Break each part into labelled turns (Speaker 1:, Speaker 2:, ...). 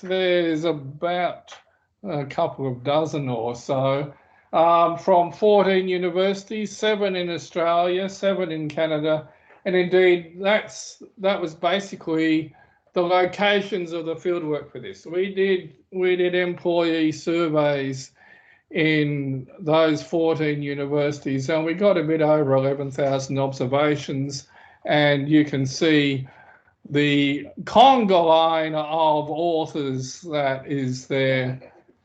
Speaker 1: there's about a couple of dozen or so from 14 universities, 7 in Australia, 7 in Canada, and indeed that was basically the locations of the fieldwork for this. We did employee surveys in those 14 universities, and we got a bit over 11,000 observations, and you can see the conga line of authors that is there,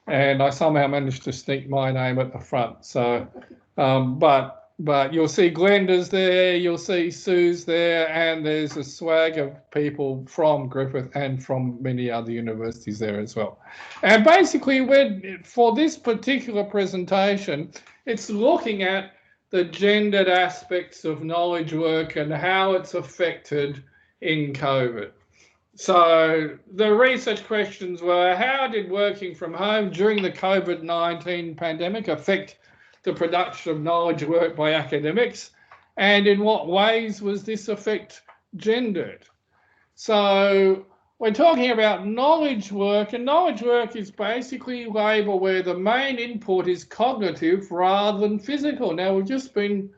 Speaker 1: and I somehow managed to sneak my name at the front. So, but you'll see Glenda's there, you'll see Sue's there, and there's a swag of people from Griffith and from many other universities there as well. And basically, for this particular presentation, it's looking at the gendered aspects of knowledge work and how it's affected in COVID. So the research questions were, how did working from home during the COVID-19 pandemic affect the production of knowledge work by academics, and in what ways was this effect gendered? So we're talking about knowledge work, and knowledge work is basically labour where the main input is cognitive rather than physical. Now, we've just been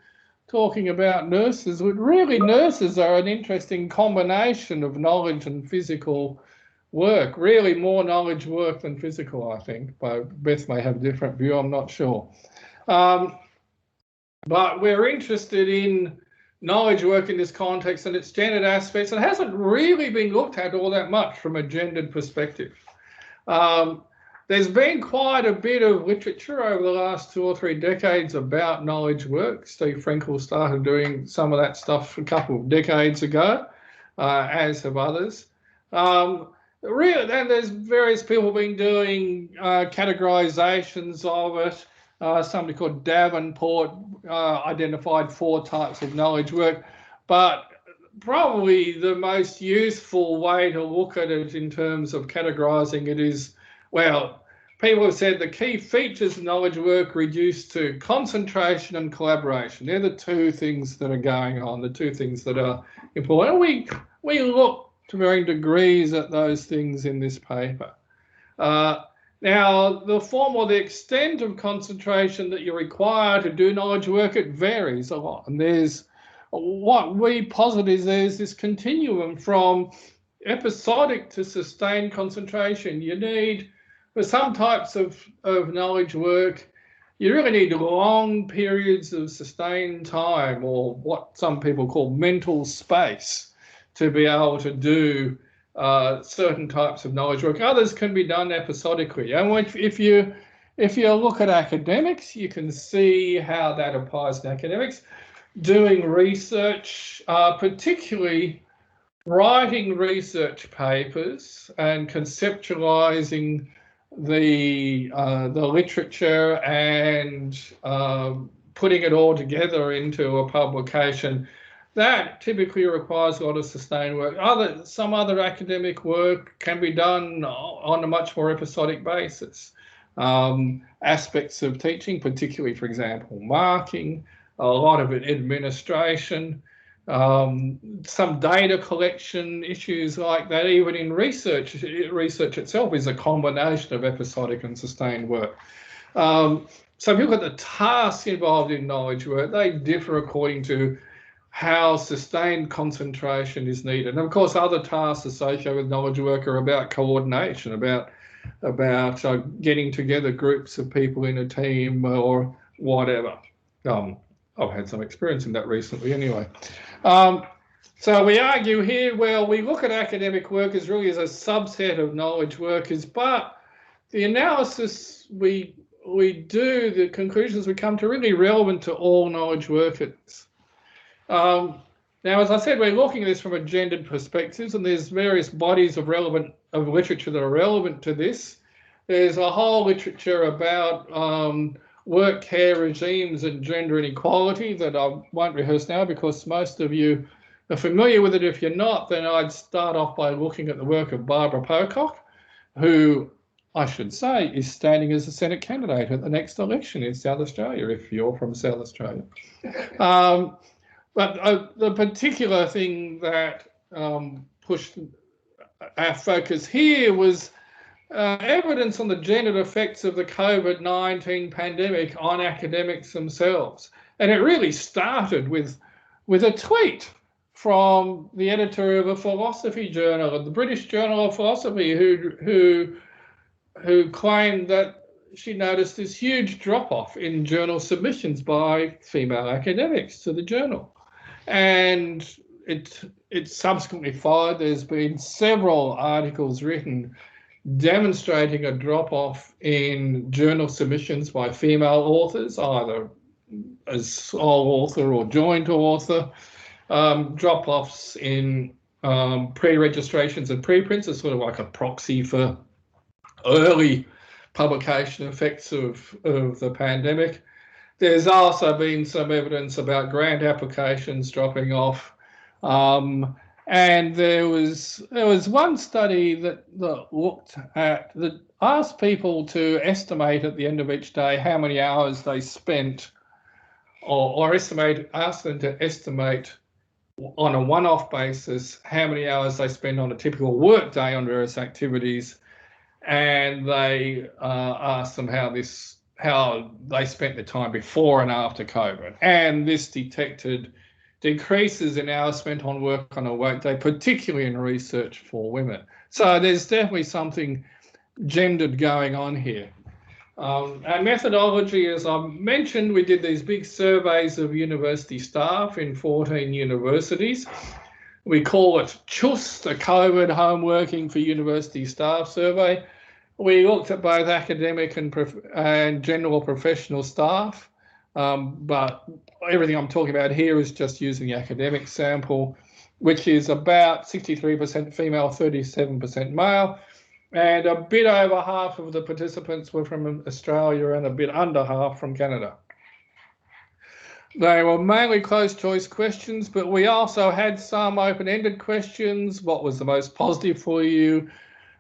Speaker 1: talking about nurses, but really nurses are an interesting combination of knowledge and physical work, really more knowledge work than physical, I think. But Beth may have a different view, I'm not sure. But we're interested in knowledge work in this context and its gendered aspects. It hasn't really been looked at all that much from a gendered perspective. There's been quite a bit of literature over the last 2 or 3 decades about knowledge work. Steve Frankel started doing some of that stuff a couple of decades ago, as have others. Really, then there's various people been doing categorizations of it. Somebody called Davenport identified 4 types of knowledge work, but probably the most useful way to look at it in terms of categorizing it is, well, people have said the key features of knowledge work reduced to concentration and collaboration. They're the 2 things that are going on, the 2 things that are important. We look to varying degrees at those things in this paper. Now, the form or the extent of concentration that you require to do knowledge work, it varies a lot. And there's what we posit is there's this continuum from episodic to sustained concentration. You need, for some types of knowledge work, you really need long periods of sustained time, or what some people call mental space, to be able to do certain types of knowledge work. Others can be done episodically. And if you look at academics, you can see how that applies to academics. Doing research, particularly writing research papers and conceptualizing the literature and putting it all together into a publication, that typically requires a lot of sustained work. Some other academic work can be done on a much more episodic basis. Aspects of teaching, particularly, for example, marking, a lot of it administration, some data collection issues like that. Even in research itself is a combination of episodic and sustained work. So if you look at the tasks involved in knowledge work, they differ according to how sustained concentration is needed. And of course, other tasks associated with knowledge work are about coordination, about getting together groups of people in a team or whatever. I've had some experience in that recently anyway. So we argue here, well, we look at academic workers really as a subset of knowledge workers, but the analysis we do, the conclusions we come to, are really relevant to all knowledge workers. Now, as I said, we're looking at this from a gendered perspective, and there's various bodies of literature that are relevant to this. There's a whole literature about work care regimes and gender inequality that I won't rehearse now because most of you are familiar with it. If you're not, then I'd start off by looking at the work of Barbara Pocock, who I should say is standing as a Senate candidate at the next election in South Australia, if you're from South Australia. But the particular thing that pushed our focus here was evidence on the gendered effects of the COVID-19 pandemic on academics themselves. And it really started with a tweet from the editor of a philosophy journal, the British Journal of Philosophy, who claimed that she noticed this huge drop-off in journal submissions by female academics to the journal. And it subsequently followed. There's been several articles written demonstrating a drop-off in journal submissions by female authors, either as sole author or joint author, drop-offs in pre-registrations and preprints are sort of like a proxy for early publication effects of the pandemic. There's also been some evidence about grant applications dropping off. And there was one study that asked people to estimate at the end of each day how many hours they spent, or asked them to estimate on a one-off basis how many hours they spend on a typical work day on various activities, and they asked them how they spent the time before and after COVID, and this detected decreases in hours spent on work on a workday, particularly in research for women. So there's definitely something gendered going on here. Our methodology, as I mentioned, we did these big surveys of university staff in 14 universities. We call it CHUS, the COVID Homeworking for University Staff Survey. We looked at both academic and general professional staff, but everything I'm talking about here is just using the academic sample, which is about 63% female, 37% male, and a bit over half of the participants were from Australia and a bit under half from Canada. They were mainly closed choice questions, but we also had some open-ended questions. What was the most positive for you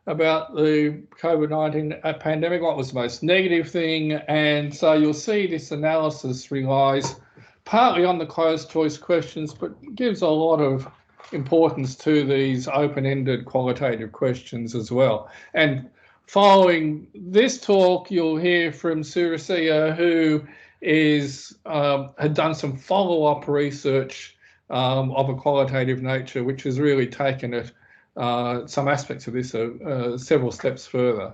Speaker 1: about the COVID-19 pandemic? What was the most negative thing? And so you'll see this analysis relies partly on the closed choice questions, but gives a lot of importance to these open-ended qualitative questions as well. And following this talk, you'll hear from Surasia, who had done some follow-up research of a qualitative nature, which has really taken it some aspects of this several steps further.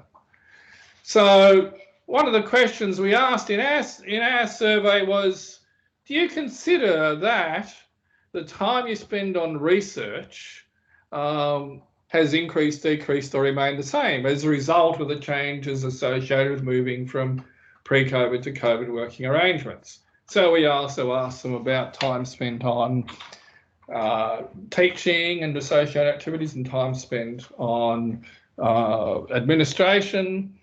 Speaker 1: So one of the questions we asked in our survey was, do you consider that the time you spend on research has increased, decreased, or remained the same as a result of the changes associated with moving from pre-COVID to COVID working arrangements? So we also asked them about time spent on teaching and associated activities and time spent on administration.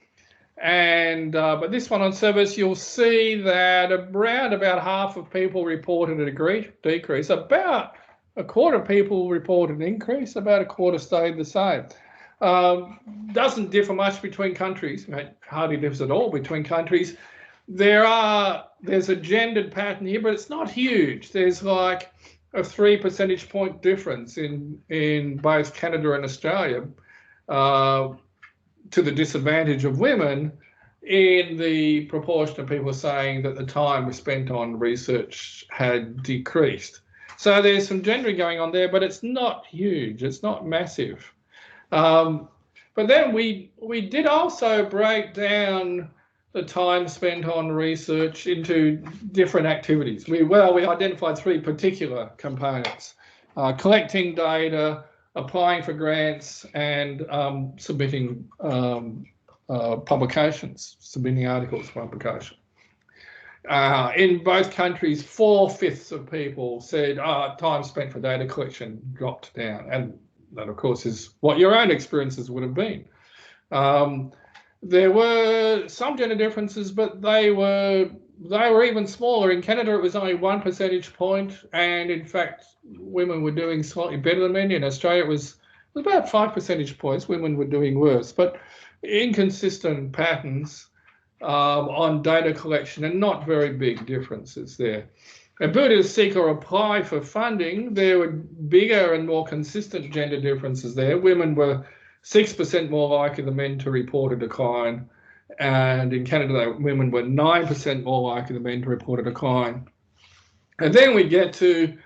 Speaker 1: And but this one on service, you'll see that around about half of people reported a decrease, about a quarter of people reported an increase, about a quarter stayed the same. Doesn't differ much between countries, hardly differs at all between countries. There's a gendered pattern here, but it's not huge. There's like a 3 percentage point difference in both Canada and Australia to the disadvantage of women in the proportion of people saying that the time spent on research had decreased. So there's some gendering going on there, but it's not huge, it's not massive. But then we did also break down the time spent on research into different activities. We identified 3 particular components: collecting data, applying for grants, and submitting publications, submitting articles for publication. In both countries, 4/5 of people said time spent for data collection dropped down, and that, of course, is what your own experiences would have been. There were some gender differences, but they were even smaller. In Canada, it was only 1 percentage point, and in fact, women were doing slightly better than men. In Australia, it was about 5 percentage points. Women were doing worse, but inconsistent patterns on data collection and not very big differences there. Ability to seek or apply for funding, there were bigger and more consistent gender differences there. Women were 6% more likely than men to report a decline. And in Canada, women were 9% more likely than men to report a decline. And then we get to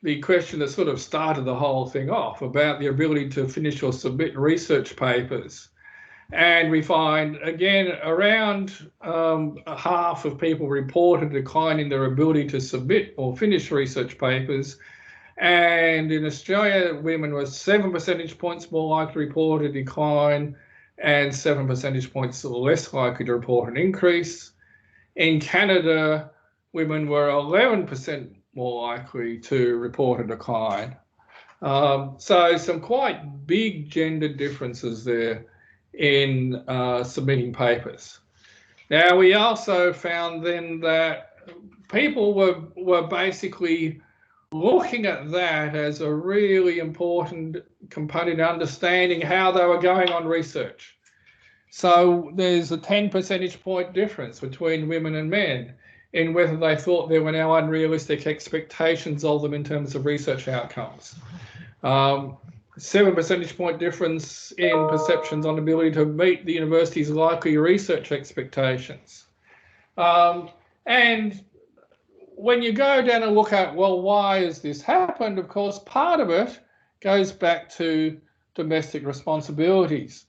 Speaker 1: the question that sort of started the whole thing off about the ability to finish or submit research papers. And we find, again, around half of people report a decline in their ability to submit or finish research papers. And in Australia, women were 7 percentage points more likely to report a decline and 7 percentage points less likely to report an increase. In Canada, women were 11% more likely to report a decline. So some quite big gender differences there in submitting papers. Now, we also found then that people were basically looking at that as a really important component in understanding how they were going on research. So there's a 10 percentage point difference between women and men in whether they thought there were now unrealistic expectations of them in terms of research outcomes. 7 percentage point difference in perceptions on ability to meet the university's likely research expectations. And when you go down and look at, well, why has this happened? Of course, part of it goes back to domestic responsibilities.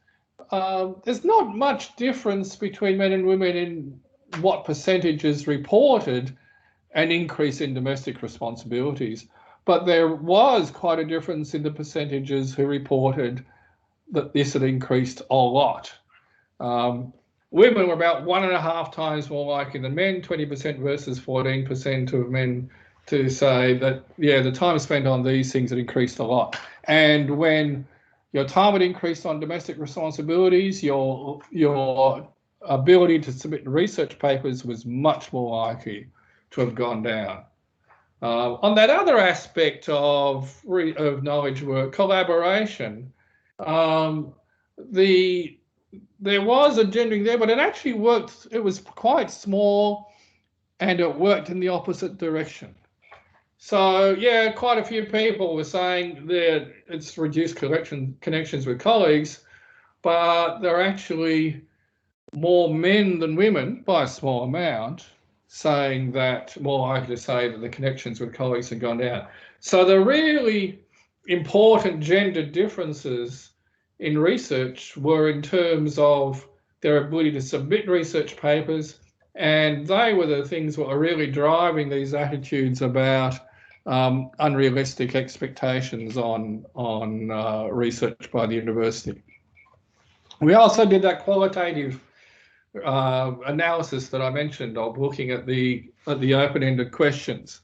Speaker 1: There's not much difference between men and women in what percentages reported an increase in domestic responsibilities, but there was quite a difference in the percentages who reported that this had increased a lot. Women were about 1.5 times more likely than men, 20% versus 14% of men, to say that, yeah, the time spent on these things had increased a lot. And when your time had increased on domestic responsibilities, your ability to submit research papers was much more likely to have gone down. On that other aspect of knowledge work, collaboration, there was a gendering there, but it actually worked. It was quite small, and it worked in the opposite direction. So yeah, quite a few people were saying that it's reduced connections with colleagues, but there are actually more men than women by a small amount saying that, more likely to say that the connections with colleagues have gone down. So the really important gender differences in research were in terms of their ability to submit research papers, and they were the things that were really driving these attitudes about unrealistic expectations on research by the university. We also did that qualitative analysis that I mentioned of looking at the open-ended questions.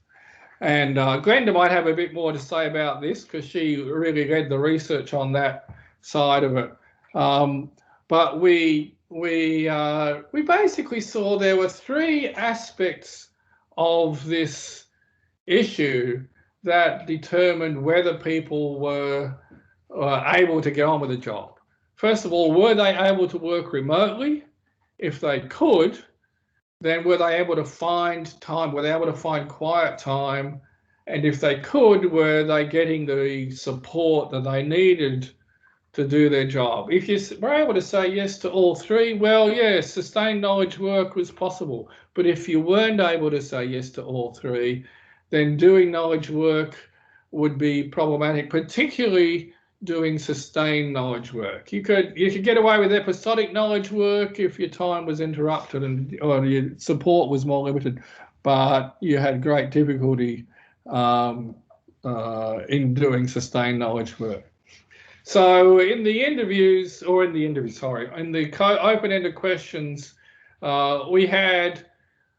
Speaker 1: And Glenda might have a bit more to say about this because she really led the research on that side of it. But we basically saw there were 3 aspects of this issue that determined whether people were able to get on with the job. First of all, were they able to work remotely? If they could, then were they able to find time? Were they able to find quiet time? And if they could, were they getting the support that they needed to do their job? If you were able to say yes to all 3, well, yes, sustained knowledge work was possible. But if you weren't able to say yes to all 3, then doing knowledge work would be problematic, particularly doing sustained knowledge work. You could get away with episodic knowledge work if your time was interrupted or your support was more limited, but you had great difficulty in doing sustained knowledge work. So in the open-ended questions, we had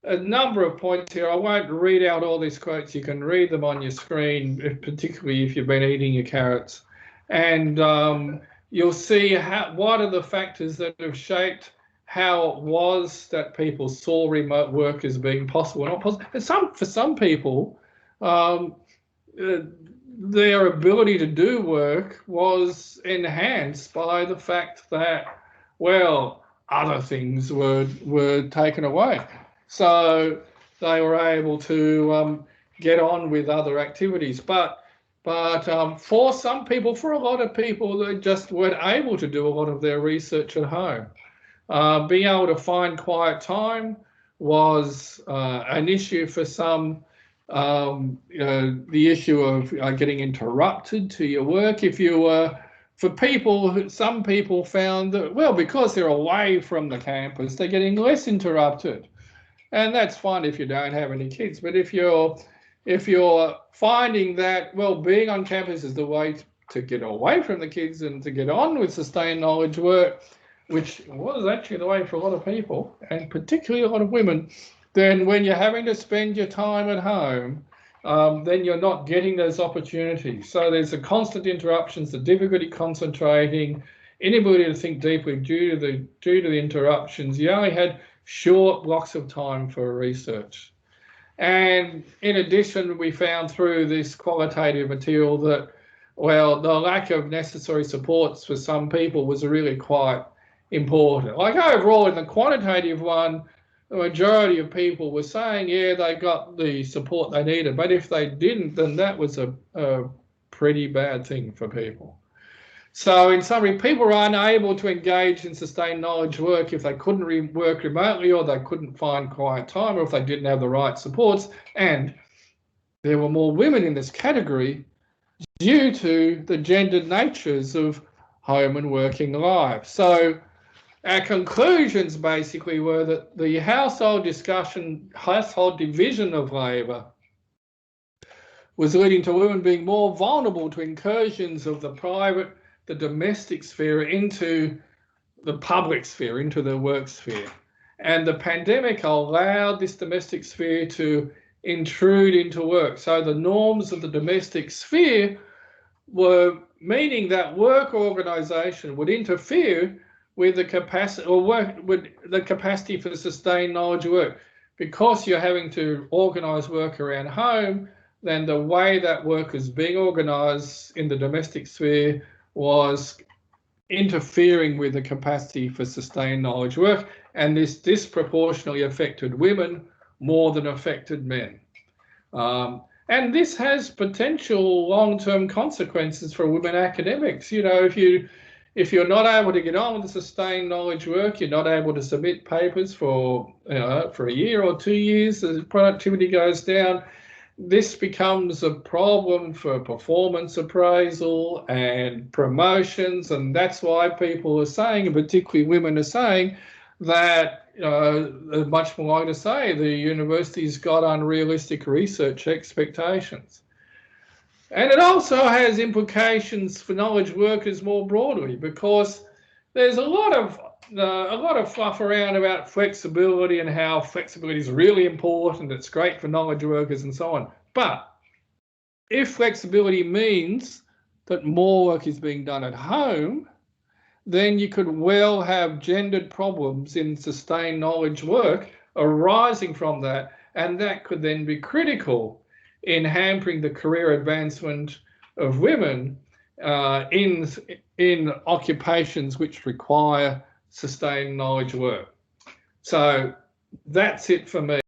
Speaker 1: a number of points here. I won't read out all these quotes. You can read them on your screen, particularly if you've been eating your carrots. And you'll see what are the factors that have shaped how it was that people saw remote work as being possible or not possible. And for some people, their ability to do work was enhanced by the fact that, well, other things were taken away. So they were able to get on with other activities. But But for some people, for a lot of people, they just weren't able to do a lot of their research at home. Being able to find quiet time was an issue for some. The issue of getting interrupted to your work. If you were, for people, some people found that, well, because they're away from the campus, they're getting less interrupted. And that's fine if you don't have any kids. But if you're finding that, well, being on campus is the way to get away from the kids and to get on with sustained knowledge work, which was actually the way for a lot of people, and particularly a lot of women, then when you're having to spend your time at home, then you're not getting those opportunities. So there's the constant interruptions, the difficulty concentrating, inability to think deeply due to the interruptions. You only had short blocks of time for research. And in addition, we found through this qualitative material that, well, the lack of necessary supports for some people was really quite important. Like overall in the quantitative one, the majority of people were saying, yeah, they got the support they needed. But if they didn't, then that was a pretty bad thing for people. So in summary, people were unable to engage in sustained knowledge work if they couldn't work remotely, or they couldn't find quiet time, or if they didn't have the right supports. And there were more women in this category due to the gendered natures of home and working lives. So our conclusions basically were that the household division of labour was leading to women being more vulnerable to incursions of the private, the domestic sphere into the public sphere, into the work sphere. And the pandemic allowed this domestic sphere to intrude into work. So the norms of the domestic sphere were meaning that work organisation would interfere with the capacity for sustained knowledge work. Because you're having to organise work around home, then the way that work is being organised in the domestic sphere was interfering with the capacity for sustained knowledge work, and this disproportionately affected women more than affected men. And this has potential long-term consequences for women academics. You know, if you're not able to get on with the sustained knowledge work, you're not able to submit papers for a year or 2 years, the productivity goes down. This becomes a problem for performance appraisal and promotions, and that's why people are saying, and particularly women are saying, that much more likely to say the university's got unrealistic research expectations. And it also has implications for knowledge workers more broadly, because there's a lot of fluff around about flexibility and how flexibility is really important. It's great for knowledge workers and so on. But if flexibility means that more work is being done at home, then you could well have gendered problems in sustained knowledge work arising from that, and that could then be critical in hampering the career advancement of women in occupations which require sustained knowledge work. So that's it for me.